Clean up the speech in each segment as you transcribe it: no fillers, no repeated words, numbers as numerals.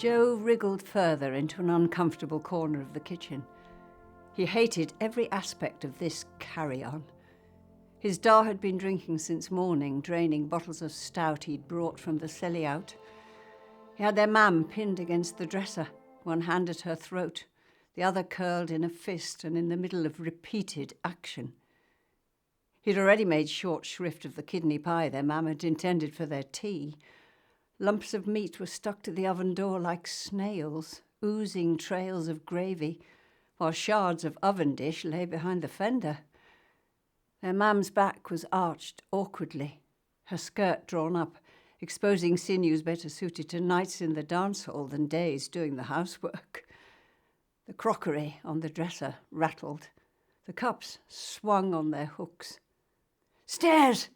Joe wriggled further into an uncomfortable corner of the kitchen. He hated every aspect of this carry-on. His da had been drinking since morning, draining bottles of stout he'd brought from the celly out. He had their mam pinned against the dresser, one hand at her throat, the other curled in a fist and in the middle of repeated action. He'd already made short shrift of the kidney pie their mam had intended for their tea. Lumps of meat were stuck to the oven door like snails, oozing trails of gravy, while shards of oven dish lay behind the fender. Their mam's back was arched awkwardly, her skirt drawn up, exposing sinews better suited to nights in the dance hall than days doing the housework. The crockery on the dresser rattled. The cups swung on their hooks. "Stairs!"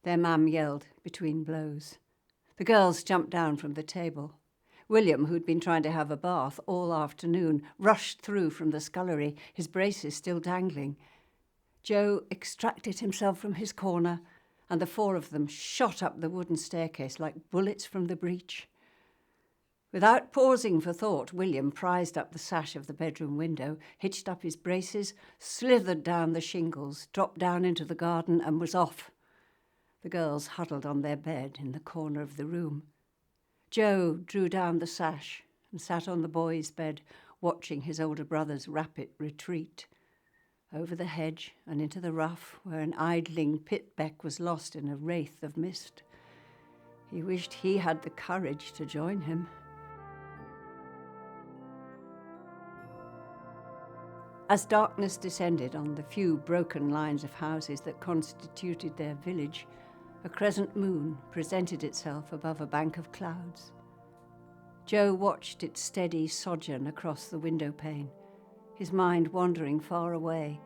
their mam yelled between blows. The girls jumped down from the table. William, who'd been trying to have a bath all afternoon, rushed through from the scullery, his braces still dangling. Joe extracted himself from his corner, and the four of them shot up the wooden staircase like bullets from the breech. Without pausing for thought, William prized up the sash of the bedroom window, hitched up his braces, slithered down the shingles, dropped down into the garden, and was off. The girls huddled on their bed in the corner of the room. Joe drew down the sash and sat on the boys' bed, watching his older brother's rapid retreat. Over the hedge and into the rough, where an idling pitbeck was lost in a wraith of mist. He wished he had the courage to join him. As darkness descended on the few broken lines of houses that constituted their village, a crescent moon presented itself above a bank of clouds. Joe watched its steady sojourn across the window pane, his mind wandering far away,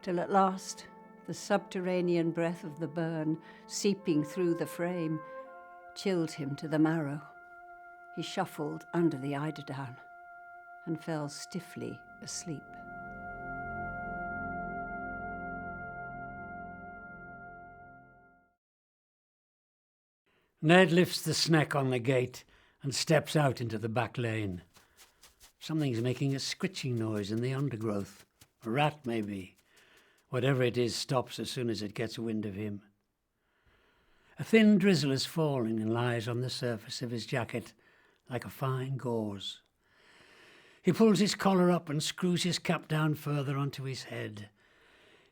till at last the subterranean breath of the burn, seeping through the frame, chilled him to the marrow. He shuffled under the eiderdown and fell stiffly asleep. Ned lifts the snack on the gate and steps out into the back lane. Something's making a scritching noise in the undergrowth. A rat, maybe. Whatever it is stops as soon as it gets wind of him. A thin drizzle is falling and lies on the surface of his jacket like a fine gauze. He pulls his collar up and screws his cap down further onto his head.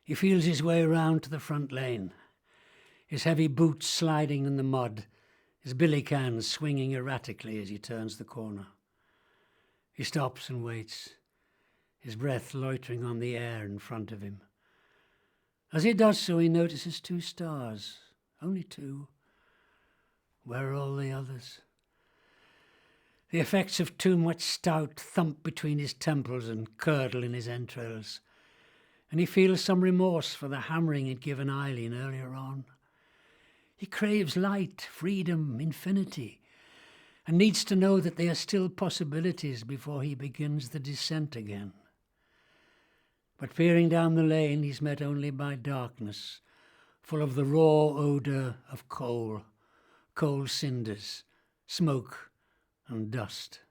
He feels his way round to the front lane, his heavy boots sliding in the mud, his billy can swinging erratically as he turns the corner. He stops and waits, his breath loitering on the air in front of him. As he does so, he notices 2 stars, only 2. Where are all the others? The effects of too much stout thump between his temples and curdle in his entrails, and he feels some remorse for the hammering he'd given Eileen earlier on. He craves light, freedom, infinity, and needs to know that they are still possibilities before he begins the descent again. But peering down the lane, he's met only by darkness, full of the raw odour of coal cinders, smoke and dust.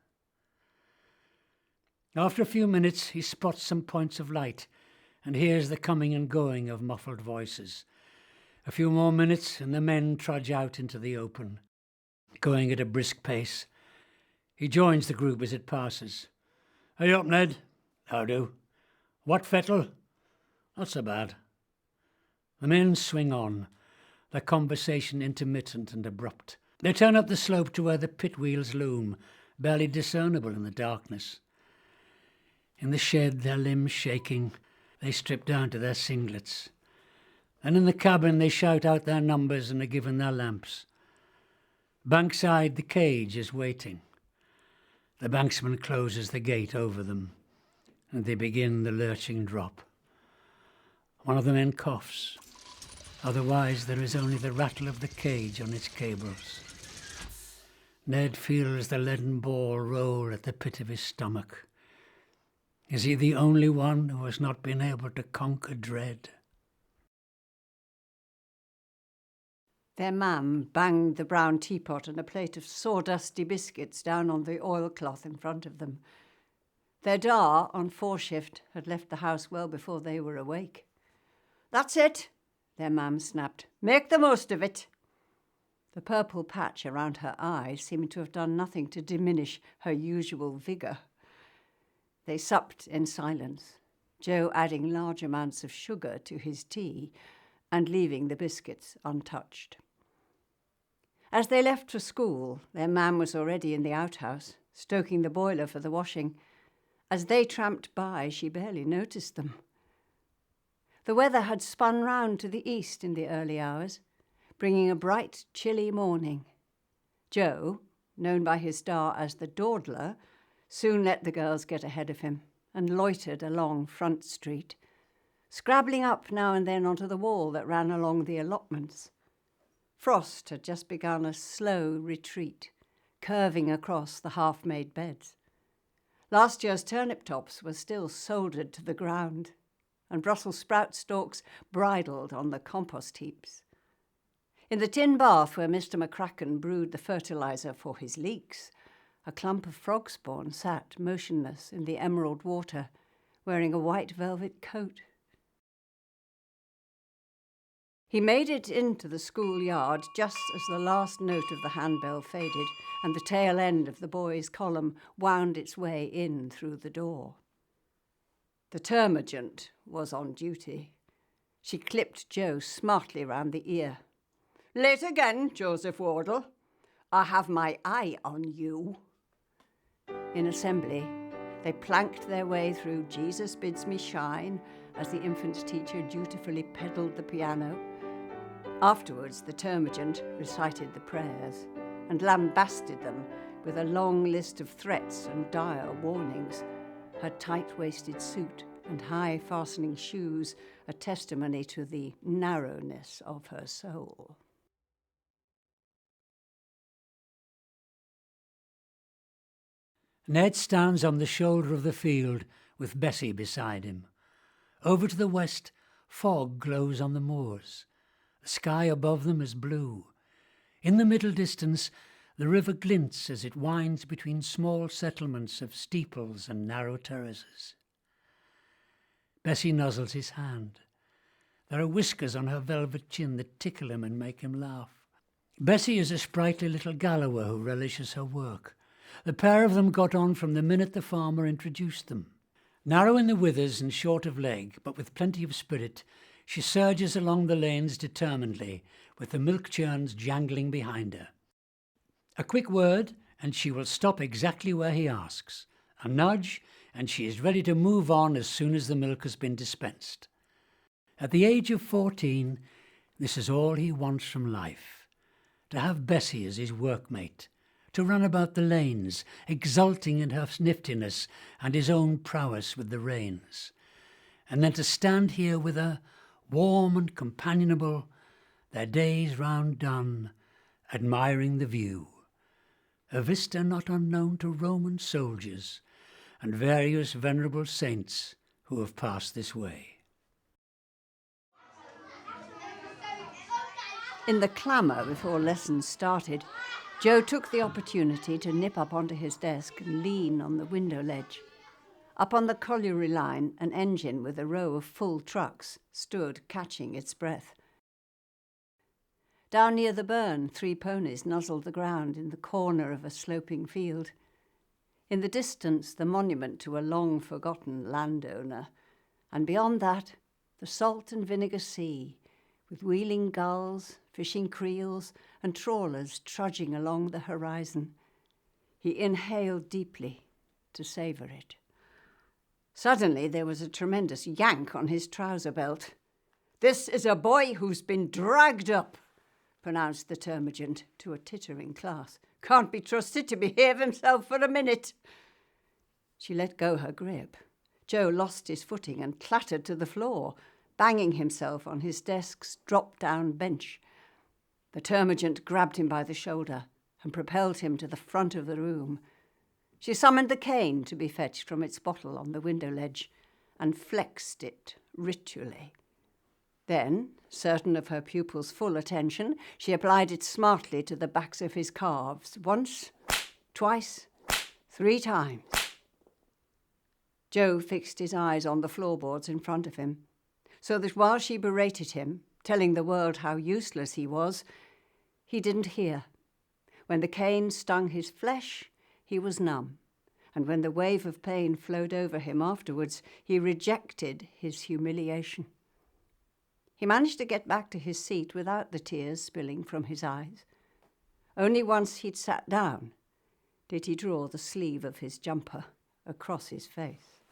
After a few minutes, he spots some points of light and hears the coming and going of muffled voices. A few more minutes and the men trudge out into the open, going at a brisk pace. He joins the group as it passes. "Are you up, Ned?" "How do?" "What fettle?" "Not so bad." The men swing on, their conversation intermittent and abrupt. They turn up the slope to where the pit wheels loom, barely discernible in the darkness. In the shed, their limbs shaking, they strip down to their singlets. And in the cabin they shout out their numbers and are given their lamps. Bankside, the cage is waiting. The banksman closes the gate over them, and they begin the lurching drop. One of the men coughs. Otherwise there is only the rattle of the cage on its cables. Ned feels the leaden ball roll at the pit of his stomach. Is he the only one who has not been able to conquer dread? Their mam banged the brown teapot and a plate of sawdusty biscuits down on the oilcloth in front of them. Their da, on 4-shift, had left the house well before they were awake. "That's it," their mam snapped. "Make the most of it." The purple patch around her eye seemed to have done nothing to diminish her usual vigour. They supped in silence, Joe adding large amounts of sugar to his tea and leaving the biscuits untouched. As they left for school, their mam was already in the outhouse, stoking the boiler for the washing. As they tramped by, she barely noticed them. The weather had spun round to the east in the early hours, bringing a bright, chilly morning. Joe, known by his star as the dawdler, soon let the girls get ahead of him and loitered along Front Street, scrabbling up now and then onto the wall that ran along the allotments. Frost had just begun a slow retreat, curving across the half-made beds. Last year's turnip tops were still soldered to the ground, and Brussels sprout stalks bridled on the compost heaps. In the tin bath where Mr. McCracken brewed the fertiliser for his leeks, a clump of frog spawn sat motionless in the emerald water, wearing a white velvet coat. He made it into the schoolyard just as the last note of the handbell faded and the tail end of the boys' column wound its way in through the door. The termagant was on duty. She clipped Joe smartly round the ear. "Late again, Joseph Wardle. I have my eye on you." In assembly, they planked their way through Jesus Bids Me Shine as the infants' teacher dutifully pedalled the piano. Afterwards, the termagant recited the prayers and lambasted them with a long list of threats and dire warnings, her tight-waisted suit and high-fastening shoes a testimony to the narrowness of her soul. Ned stands on the shoulder of the field with Bessie beside him. Over to the west, fog glows on the moors. The sky above them is blue. In the middle distance, the river glints as it winds between small settlements of steeples and narrow terraces. Bessie nuzzles his hand. There are whiskers on her velvet chin that tickle him and make him laugh. Bessie is a sprightly little Gallower who relishes her work. The pair of them got on from the minute the farmer introduced them. Narrow in the withers and short of leg, but with plenty of spirit, she surges along the lanes determinedly, with the milk churns jangling behind her. A quick word, and she will stop exactly where he asks. A nudge, and she is ready to move on as soon as the milk has been dispensed. At the age of 14, this is all he wants from life. To have Bessie as his workmate, to run about the lanes, exulting in her niftiness and his own prowess with the reins, and then to stand here with her, warm and companionable, their days round done, admiring the view, a vista not unknown to Roman soldiers and various venerable saints who have passed this way. In the clamour before lessons started, Joe took the opportunity to nip up onto his desk and lean on the window ledge. Up on the colliery line, an engine with a row of full trucks stood catching its breath. Down near the burn, 3 ponies nuzzled the ground in the corner of a sloping field. In the distance, the monument to a long-forgotten landowner, and beyond that, the salt and vinegar sea, with wheeling gulls, fishing creels, and trawlers trudging along the horizon. He inhaled deeply to savour it. Suddenly there was a tremendous yank on his trouser belt. "This is a boy who's been dragged up," pronounced the termagant to a tittering class. "Can't be trusted to behave himself for a minute." She let go her grip. Joe lost his footing and clattered to the floor, banging himself on his desk's drop-down bench. The termagant grabbed him by the shoulder and propelled him to the front of the room. She summoned the cane to be fetched from its bottle on the window ledge and flexed it ritually. Then, certain of her pupil's full attention, she applied it smartly to the backs of his calves, once, twice, 3 times. Joe fixed his eyes on the floorboards in front of him, so that while she berated him, telling the world how useless he was, he didn't hear. When the cane stung his flesh, he was numb, and when the wave of pain flowed over him afterwards, he rejected his humiliation. He managed to get back to his seat without the tears spilling from his eyes. Only once he'd sat down did he draw the sleeve of his jumper across his face.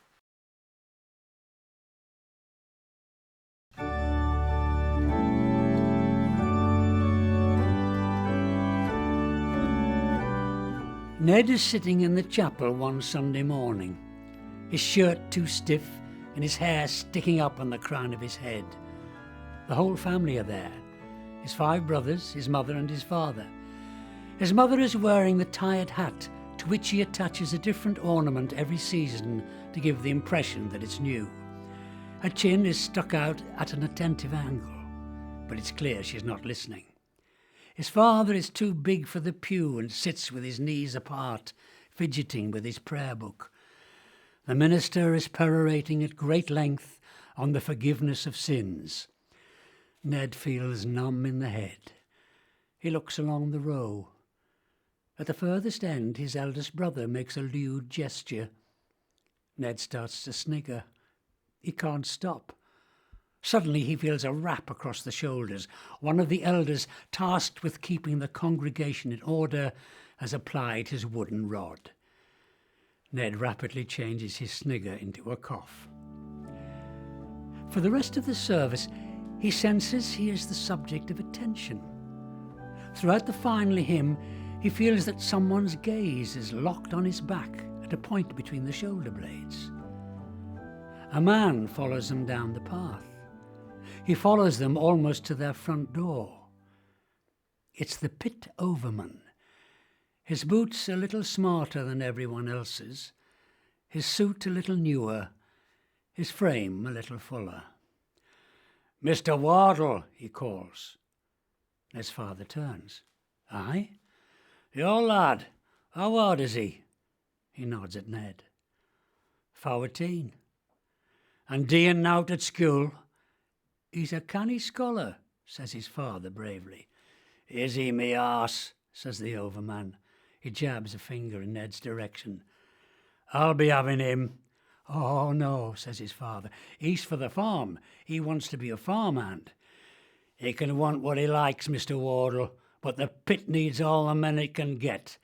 Ned is sitting in the chapel one Sunday morning, his shirt too stiff and his hair sticking up on the crown of his head. The whole family are there, his 5 brothers, his mother and his father. His mother is wearing the tired hat to which she attaches a different ornament every season to give the impression that it's new. Her chin is stuck out at an attentive angle, but it's clear she's not listening. His father is too big for the pew and sits with his knees apart, fidgeting with his prayer book. The minister is perorating at great length on the forgiveness of sins. Ned feels numb in the head. He looks along the row. At the furthest end, his eldest brother makes a lewd gesture. Ned starts to snigger. He can't stop. Suddenly he feels a rap across the shoulders. One of the elders, tasked with keeping the congregation in order, has applied his wooden rod. Ned rapidly changes his snigger into a cough. For the rest of the service, he senses he is the subject of attention. Throughout the final hymn, he feels that someone's gaze is locked on his back at a point between the shoulder blades. A man follows them down the path. He follows them almost to their front door. It's the pit overman. His boots a little smarter than everyone else's, his suit a little newer, his frame a little fuller. "Mr. Wardle," he calls. His father turns. "Aye? Your lad, how old is he?" He nods at Ned. 14. "And doing nowt at school?" "He's a canny scholar," says his father bravely. "Is he, me arse?" says the overman. He jabs a finger in Ned's direction. "I'll be having him." "Oh, no," says his father. "He's for the farm. He wants to be a farmhand." "He can want what he likes, Mr. Wardle, but the pit needs all the men it can get."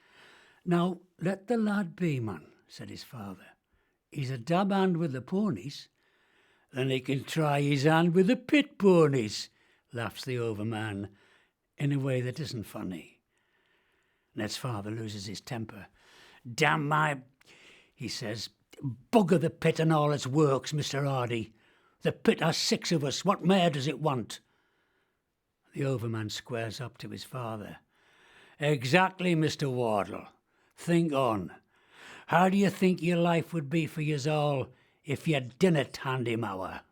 "Now, let the lad be, man," said his father. "He's a dab hand with the ponies." "Then he can try his hand with the pit ponies," laughs the overman, in a way that isn't funny. Ned's father loses his temper. "Damn my," he says, "bugger the pit and all its works, Mr. Hardy. The pit has 6 of us. What more does it want?" The overman squares up to his father. "Exactly, Mr. Wardle. Think on. How do you think your life would be for yous all if you didn't hand him over?"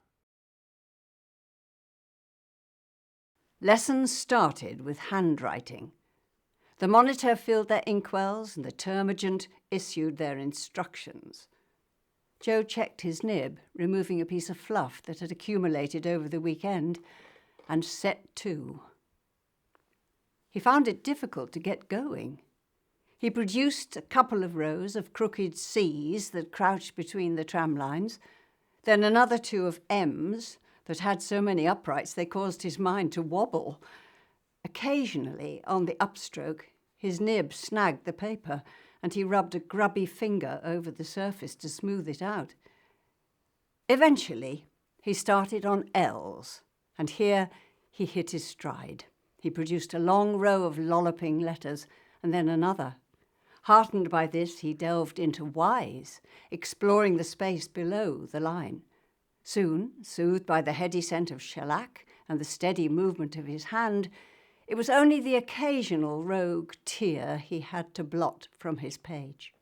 Lessons started with handwriting. The monitor filled their inkwells and the termagant issued their instructions. Joe checked his nib, removing a piece of fluff that had accumulated over the weekend, and set to. He found it difficult to get going. He produced a couple of rows of crooked C's that crouched between the tram lines, then another 2 of M's that had so many uprights they caused his mind to wobble. Occasionally, on the upstroke, his nib snagged the paper, and he rubbed a grubby finger over the surface to smooth it out. Eventually, he started on L's, and here he hit his stride. He produced a long row of lolloping letters, and then another. Heartened by this, he delved into Y's, exploring the space below the line. Soon, soothed by the heady scent of shellac and the steady movement of his hand, it was only the occasional rogue tear he had to blot from his page.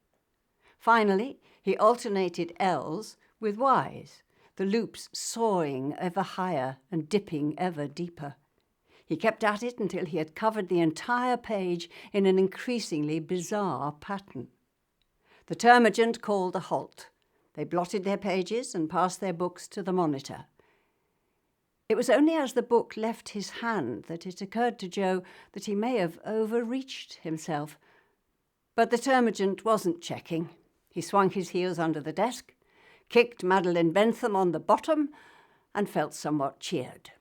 Finally, he alternated L's with Y's, the loops soaring ever higher and dipping ever deeper. He kept at it until he had covered the entire page in an increasingly bizarre pattern. The termagant called a halt. They blotted their pages and passed their books to the monitor. It was only as the book left his hand that it occurred to Joe that he may have overreached himself. But the termagant wasn't checking. He swung his heels under the desk, kicked Madeline Bentham on the bottom, and felt somewhat cheered.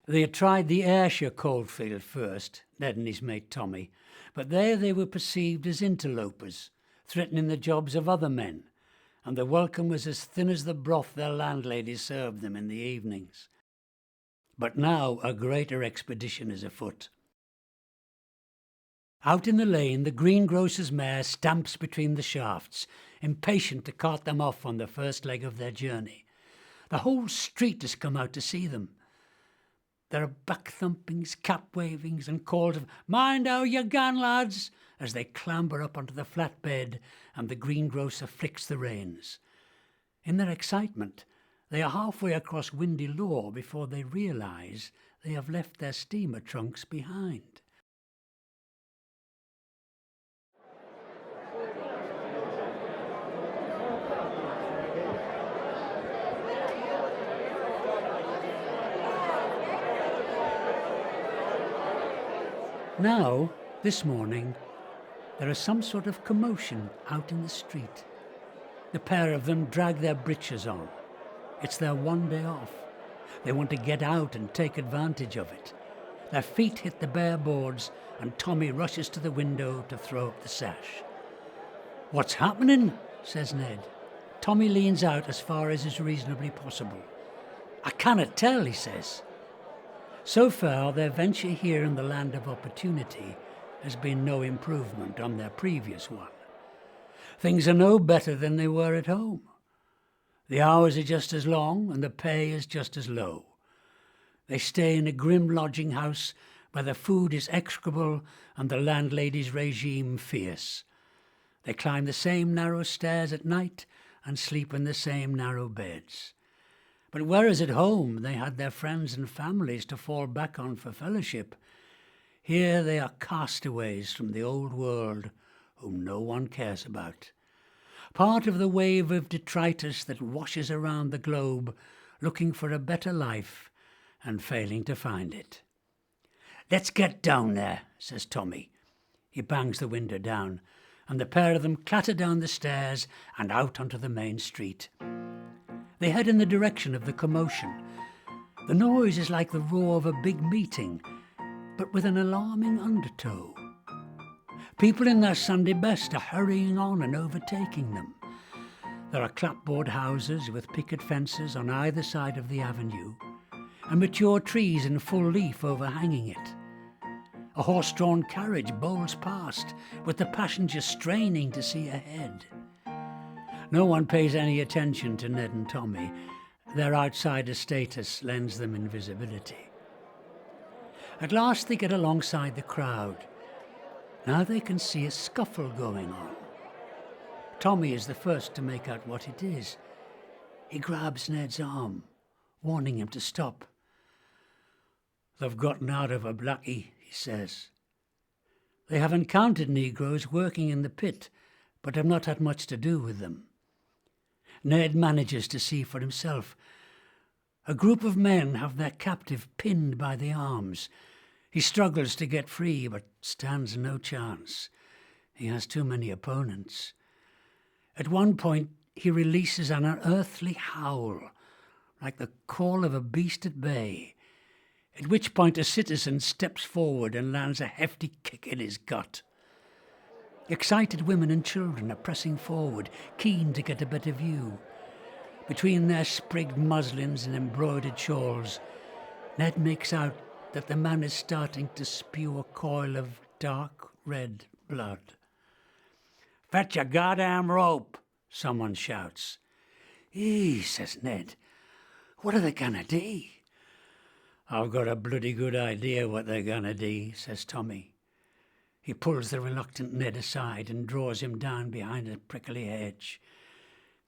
They had tried the Ayrshire coalfield first, Ned and his mate Tommy, but there they were perceived as interlopers, threatening the jobs of other men, and the welcome was as thin as the broth their landlady served them in the evenings. But now a greater expedition is afoot. Out in the lane, the greengrocer's mare stamps between the shafts, impatient to cart them off on the first leg of their journey. The whole street has come out to see them. There are back-thumpings, cap-wavings, and calls of "Mind how you gan, lads!" as they clamber up onto the flatbed and the greengrocer flicks the reins. In their excitement, they are halfway across Windy Law before they realise they have left their steamer trunks behind. Now, this morning, there is some sort of commotion out in the street. The pair of them drag their breeches on. It's their one day off. They want to get out and take advantage of it. Their feet hit the bare boards and Tommy rushes to the window to throw up the sash. "What's happening?" says Ned. Tommy leans out as far as is reasonably possible. "I cannot tell," he says. So far, their venture here in the land of opportunity has been no improvement on their previous one. Things are no better than they were at home. The hours are just as long and the pay is just as low. They stay in a grim lodging house where the food is execrable and the landlady's regime fierce. They climb the same narrow stairs at night and sleep in the same narrow beds. But whereas at home they had their friends and families to fall back on for fellowship, here they are castaways from the old world whom no one cares about. Part of the wave of detritus that washes around the globe looking for a better life and failing to find it. "Let's get down there," says Tommy. He bangs the window down, and the pair of them clatter down the stairs and out onto the main street. They head in the direction of the commotion. The noise is like the roar of a big meeting, but with an alarming undertow. People in their Sunday best are hurrying on and overtaking them. There are clapboard houses with picket fences on either side of the avenue, and mature trees in full leaf overhanging it. A horse-drawn carriage bowls past, with the passengers straining to see ahead. No one pays any attention to Ned and Tommy. Their outsider status lends them invisibility. At last they get alongside the crowd. Now they can see a scuffle going on. Tommy is the first to make out what it is. He grabs Ned's arm, warning him to stop. "They've gotten out of a blackie," he says. They have encountered Negroes working in the pit, but have not had much to do with them. Ned manages to see for himself. A group of men have their captive pinned by the arms. He struggles to get free, but stands no chance. He has too many opponents. At one point, he releases an unearthly howl, like the call of a beast at bay, at which point a citizen steps forward and lands a hefty kick in his gut. Excited women and children are pressing forward, keen to get a better view. Between their sprigged muslins and embroidered shawls, Ned makes out that the man is starting to spew a coil of dark red blood. "Fetch a goddamn rope," someone shouts. Says Ned. "What are they gonna do?" "I've got a bloody good idea what they're gonna do," says Tommy. He pulls the reluctant Ned aside and draws him down behind a prickly hedge.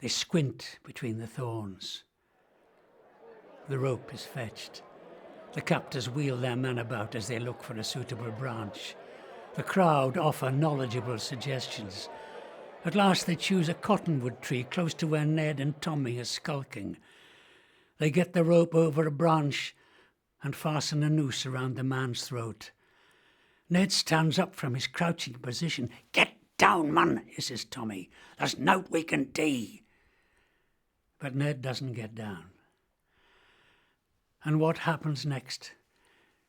They squint between the thorns. The rope is fetched. The captors wheel their men about as they look for a suitable branch. The crowd offer knowledgeable suggestions. At last they choose a cottonwood tree close to where Ned and Tommy are skulking. They get the rope over a branch and fasten a noose around the man's throat. Ned stands up from his crouching position. "Get down, man," hisses Tommy. "There's nowt we can do." But Ned doesn't get down. And what happens next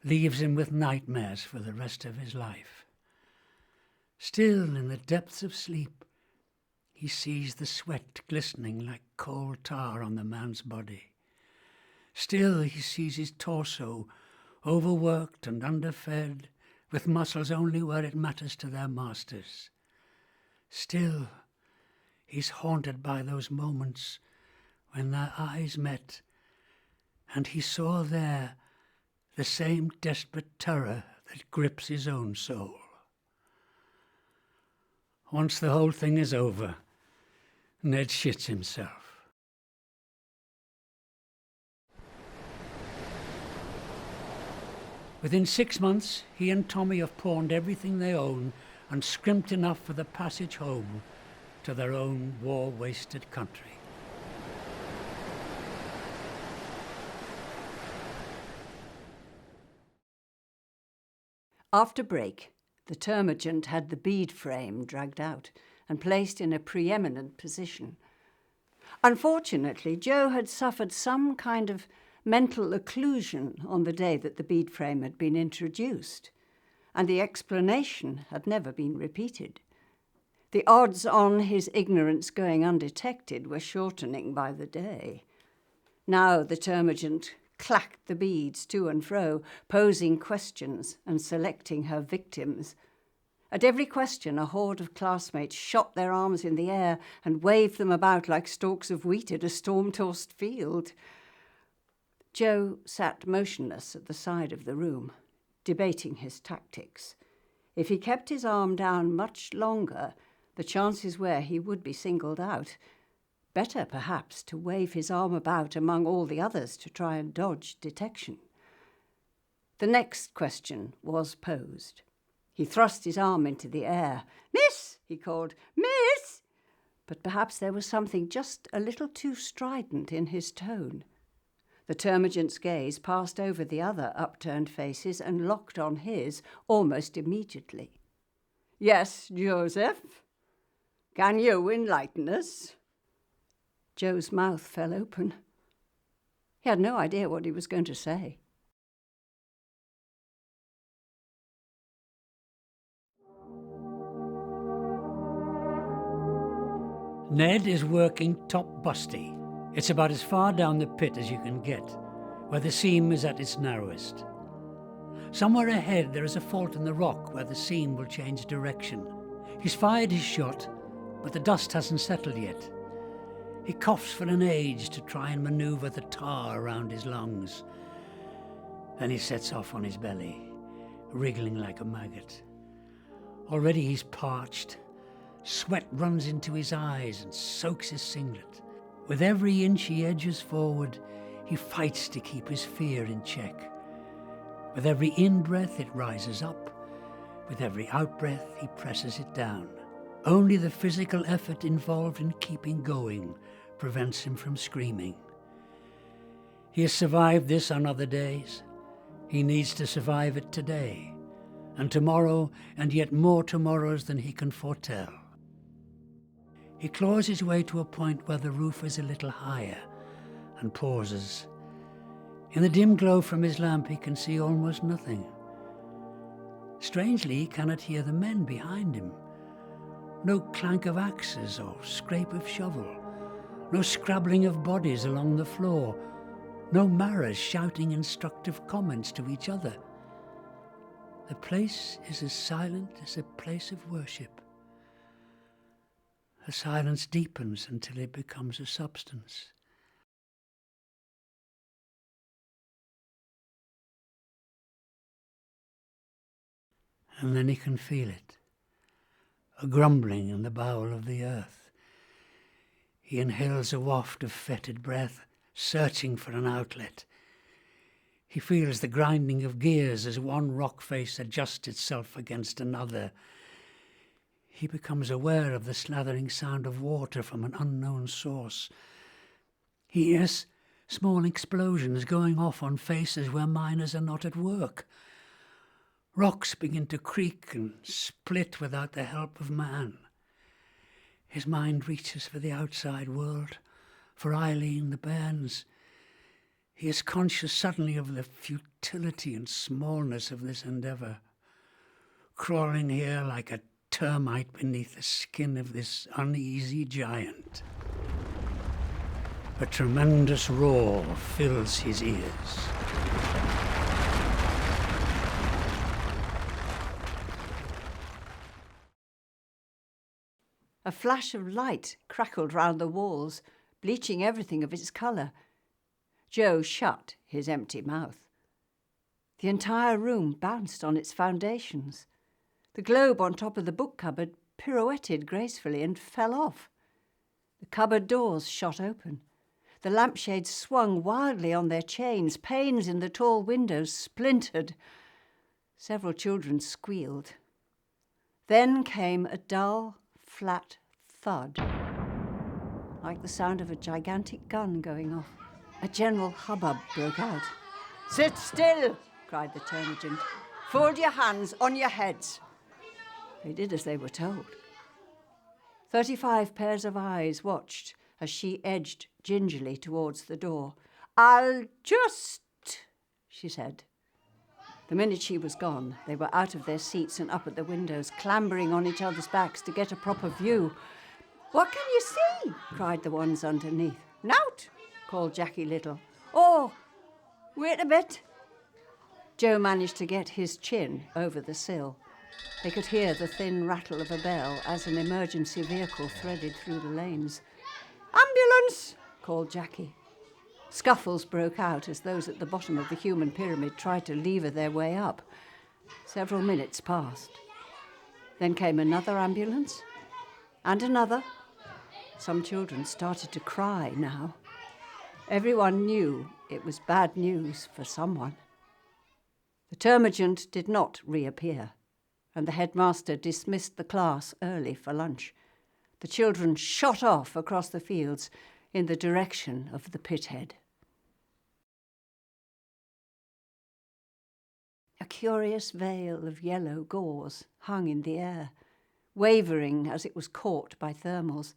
leaves him with nightmares for the rest of his life. Still, in the depths of sleep, he sees the sweat glistening like coal tar on the man's body. Still, he sees his torso, overworked and underfed, with muscles only where it matters to their masters. Still, he's haunted by those moments when their eyes met, and he saw there the same desperate terror that grips his own soul. Once the whole thing is over, Ned shits himself. Within 6 months, he and Tommy have pawned everything they own and scrimped enough for the passage home to their own war-wasted country. After break, the termagant had the bead frame dragged out and placed in a preeminent position. Unfortunately, Joe had suffered some kind of mental occlusion on the day that the bead frame had been introduced, and the explanation had never been repeated. The odds on his ignorance going undetected were shortening by the day. Now the termagant clacked the beads to and fro, posing questions and selecting her victims. At every question, a horde of classmates shot their arms in the air and waved them about like stalks of wheat at a storm-tossed field. Joe sat motionless at the side of the room, debating his tactics. If he kept his arm down much longer, the chances were he would be singled out. Better, perhaps, to wave his arm about among all the others to try and dodge detection. The next question was posed. He thrust his arm into the air. "Miss!" he called. "Miss!" But perhaps there was something just a little too strident in his tone. The termagant's gaze passed over the other upturned faces and locked on his almost immediately. "Yes, Joseph? Can you enlighten us?" Joe's mouth fell open. He had no idea what he was going to say. Ned is working top busty. It's about as far down the pit as you can get, where the seam is at its narrowest. Somewhere ahead there is a fault in the rock where the seam will change direction. He's fired his shot, but the dust hasn't settled yet. He coughs for an age to try and manoeuvre the tar around his lungs. Then he sets off on his belly, wriggling like a maggot. Already he's parched. Sweat runs into his eyes and soaks his singlet. With every inch he edges forward, he fights to keep his fear in check. With every in-breath it rises up. With every out-breath he presses it down. Only the physical effort involved in keeping going prevents him from screaming. He has survived this on other days. He needs to survive it today, and tomorrow, and yet more tomorrows than he can foretell. He claws his way to a point where the roof is a little higher and pauses. In the dim glow from his lamp he can see almost nothing. Strangely, he cannot hear the men behind him. No clank of axes or scrape of shovel. No scrabbling of bodies along the floor. No maras shouting instructive comments to each other. The place is as silent as a place of worship. The silence deepens until it becomes a substance. And then he can feel it. A grumbling in the bowel of the earth. He inhales a waft of fetid breath, searching for an outlet. He feels the grinding of gears as one rock face adjusts itself against another. He becomes aware of the slathering sound of water from an unknown source. He hears small explosions going off on faces where miners are not at work. Rocks begin to creak and split without the help of man. His mind reaches for the outside world, for Eileen, the bairns. He is conscious suddenly of the futility and smallness of this endeavour, crawling here like a termite beneath the skin of this uneasy giant. A tremendous roar fills his ears. A flash of light crackled round the walls, bleaching everything of its colour. Joe shut his empty mouth. The entire room bounced on its foundations. The globe on top of the book cupboard pirouetted gracefully and fell off. The cupboard doors shot open. The lampshades swung wildly on their chains. Panes in the tall windows splintered. Several children squealed. Then came a dull, flat thud, like the sound of a gigantic gun going off. A general hubbub broke out. "Sit still!" cried the termagant. "Fold your hands on your heads." They did as they were told. 35 pairs of eyes watched as she edged gingerly towards the door. "I'll just," she said. The minute she was gone, they were out of their seats and up at the windows, clambering on each other's backs to get a proper view. "What can you see?" cried the ones underneath. "Nout," called Jackie Little. "Oh, wait a bit." Joe managed to get his chin over the sill. They could hear the thin rattle of a bell as an emergency vehicle threaded through the lanes. "Ambulance!" called Jackie. Scuffles broke out as those at the bottom of the human pyramid tried to lever their way up. Several minutes passed. Then came another ambulance, and another. Some children started to cry now. Everyone knew it was bad news for someone. The termagant did not reappear, and the headmaster dismissed the class early for lunch. The children shot off across the fields in the direction of the pithead. A curious veil of yellow gauze hung in the air, wavering as it was caught by thermals.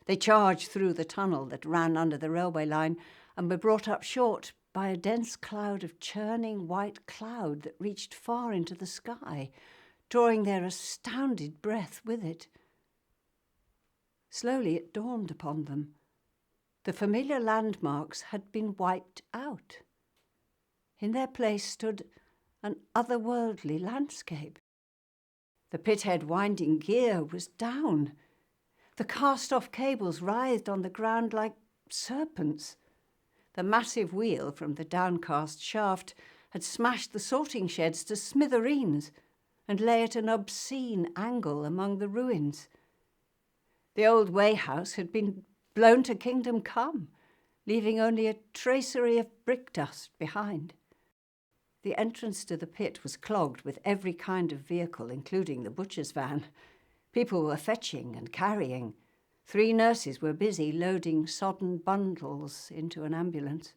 They charged through the tunnel that ran under the railway line and were brought up short by a dense cloud of churning white cloud that reached far into the sky, drawing their astounded breath with it. Slowly it dawned upon them. The familiar landmarks had been wiped out. In their place stood an otherworldly landscape. The pithead winding gear was down. The cast-off cables writhed on the ground like serpents. The massive wheel from the downcast shaft had smashed the sorting sheds to smithereens and lay at an obscene angle among the ruins. The old weighhouse had been blown to kingdom come, leaving only a tracery of brick dust behind. The entrance to the pit was clogged with every kind of vehicle, including the butcher's van. People were fetching and carrying. 3 nurses were busy loading sodden bundles into an ambulance,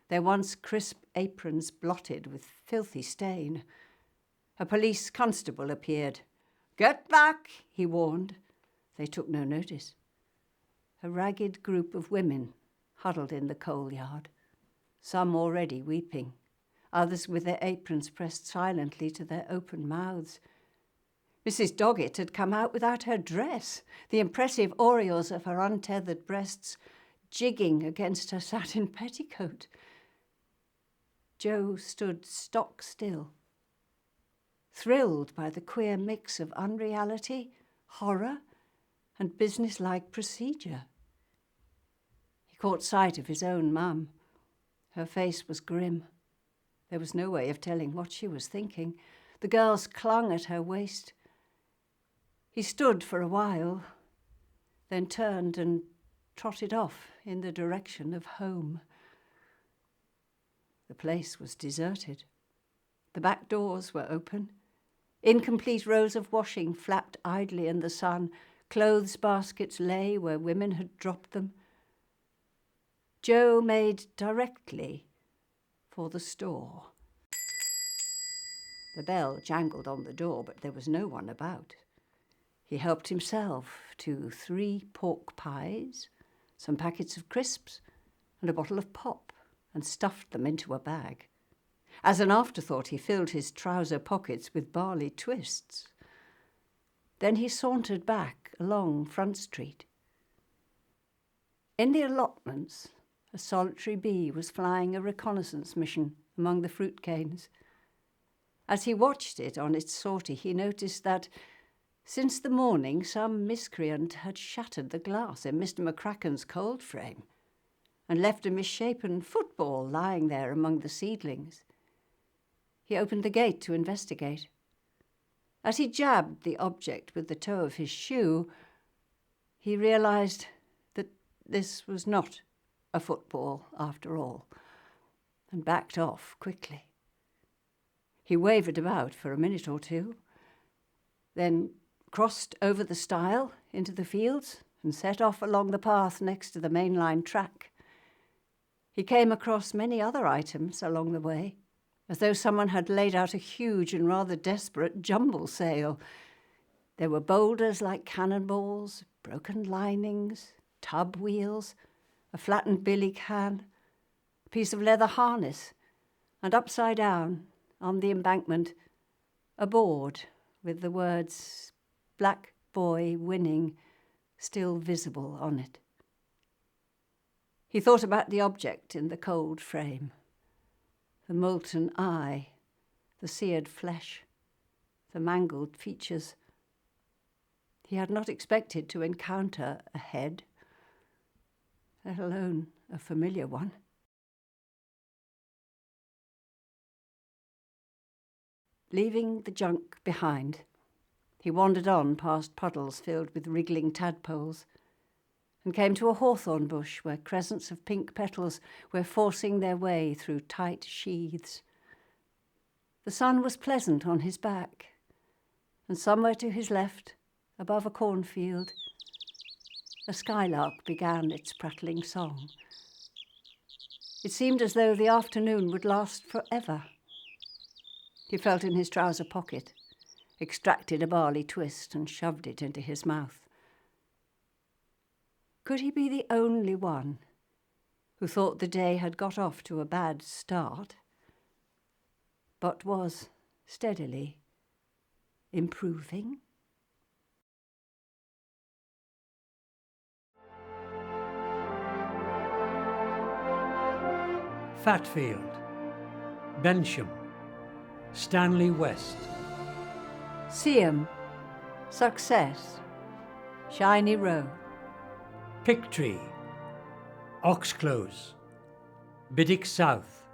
their once crisp aprons blotted with filthy stain. A police constable appeared. "Get back," he warned. They took no notice. A ragged group of women huddled in the coal yard, some already weeping, others with their aprons pressed silently to their open mouths. Mrs. Doggett had come out without her dress, the impressive aureoles of her untethered breasts jigging against her satin petticoat. Joe stood stock still, thrilled by the queer mix of unreality, horror, and business-like procedure. He caught sight of his own mum. Her face was grim. There was no way of telling what she was thinking. The girls clung at her waist. He stood for a while, then turned and trotted off in the direction of home. The place was deserted. The back doors were open. Incomplete rows of washing flapped idly in the sun. Clothes baskets lay where women had dropped them. Joe made directly for the store. The bell jangled on the door, but there was no one about. He helped himself to 3 pork pies, some packets of crisps, and a bottle of pop, and stuffed them into a bag. As an afterthought, he filled his trouser pockets with barley twists. Then he sauntered back along Front Street. In the allotments, a solitary bee was flying a reconnaissance mission among the fruit canes. As he watched it on its sortie, he noticed that, since the morning, some miscreant had shattered the glass in Mr. McCracken's cold frame and left a misshapen football lying there among the seedlings. He opened the gate to investigate. As he jabbed the object with the toe of his shoe, he realized that this was not a football after all, and backed off quickly. He wavered about for a minute or two, then crossed over the stile into the fields and set off along the path next to the mainline track. He came across many other items along the way, as though someone had laid out a huge and rather desperate jumble sale. There were boulders like cannonballs, broken linings, tub wheels, a flattened billy can, a piece of leather harness, and upside down, on the embankment, a board with the words "Black Boy Winning" still visible on it. He thought about the object in the cold frame, the molten eye, the seared flesh, the mangled features. He had not expected to encounter a head, let alone a familiar one. Leaving the junk behind, he wandered on past puddles filled with wriggling tadpoles and came to a hawthorn bush where crescents of pink petals were forcing their way through tight sheaths. The sun was pleasant on his back, and somewhere to his left, above a cornfield, a skylark began its prattling song. It seemed as though the afternoon would last forever. He felt in his trouser pocket, extracted a barley twist and shoved it into his mouth. Could he be the only one who thought the day had got off to a bad start, but was steadily improving? Fatfield, Bensham, Stanley West, Seaham, Success, Shiny Row, Picktree, Oxclose, Biddick South,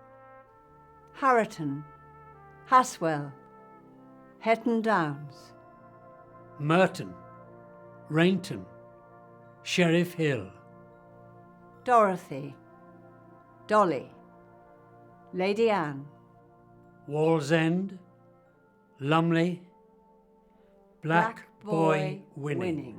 Harriton, Haswell, Hetton Downs, Merton, Rainton, Sheriff Hill, Dorothy, Dolly, Lady Anne, Wallsend, Lumley, Black Boy Winning.